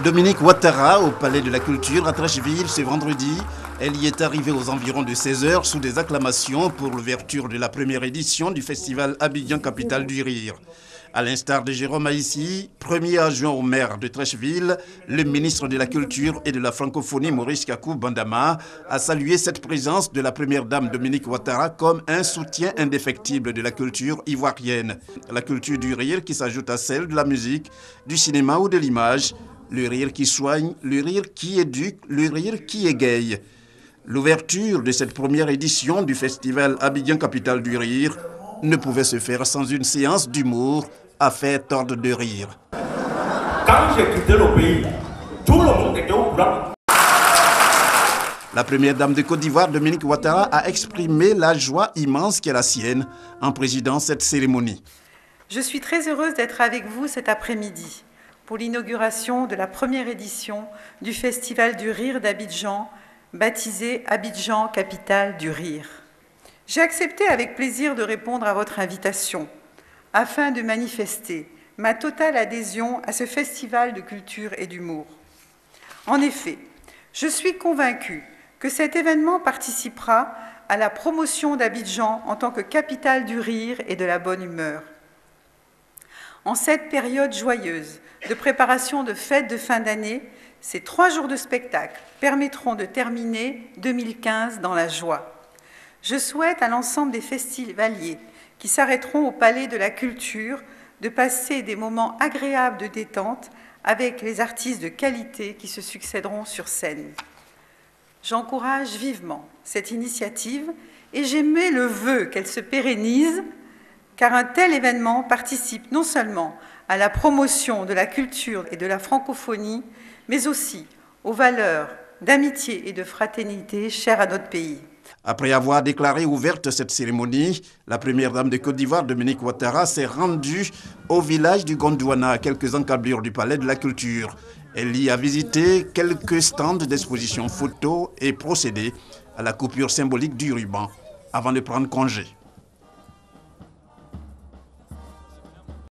Dominique Ouattara au Palais de la Culture à Treichville ce vendredi. Elle y est arrivée aux environs de 16 h sous des acclamations pour l'ouverture de la première édition du festival Abidjan Capitale du Rire. À l'instar de Jérôme Aïssi, premier adjoint au maire de Treichville, le ministre de la Culture et de la Francophonie Maurice Kakou Bandama a salué cette présence de la première dame Dominique Ouattara comme un soutien indéfectible de la culture ivoirienne. La culture du rire qui s'ajoute à celle de la musique, du cinéma ou de l'image. Le rire qui soigne, le rire qui éduque, le rire qui égaye. L'ouverture de cette première édition du festival Abidjan Capitale du Rire ne pouvait se faire sans une séance d'humour à faire tordre de rire. Quand j'ai quitté le pays, tout le monde était au courant. La première dame de Côte d'Ivoire, Dominique Ouattara, a exprimé la joie immense qui est la sienne en présidant cette cérémonie. Je suis très heureuse d'être avec vous cet après-midi pour l'inauguration de la première édition du Festival du Rire d'Abidjan, baptisé Abidjan Capitale du Rire. J'ai accepté avec plaisir de répondre à votre invitation afin de manifester ma totale adhésion à ce festival de culture et d'humour. En effet, je suis convaincue que cet événement participera à la promotion d'Abidjan en tant que capitale du rire et de la bonne humeur. En cette période joyeuse de préparation de fêtes de fin d'année, ces 3 jours de spectacle permettront de terminer 2015 dans la joie. Je souhaite à l'ensemble des festivaliers qui s'arrêteront au Palais de la Culture de passer des moments agréables de détente avec les artistes de qualité qui se succéderont sur scène. J'encourage vivement cette initiative et j'émets le vœu qu'elle se pérennise, car un tel événement participe non seulement à la promotion de la culture et de la francophonie, mais aussi aux valeurs d'amitié et de fraternité chères à notre pays. Après avoir déclaré ouverte cette cérémonie, la première dame de Côte d'Ivoire, Dominique Ouattara, s'est rendue au village du Gondwana, à quelques encablures du Palais de la Culture. Elle y a visité quelques stands d'exposition photos et procédé à la coupure symbolique du ruban avant de prendre congé.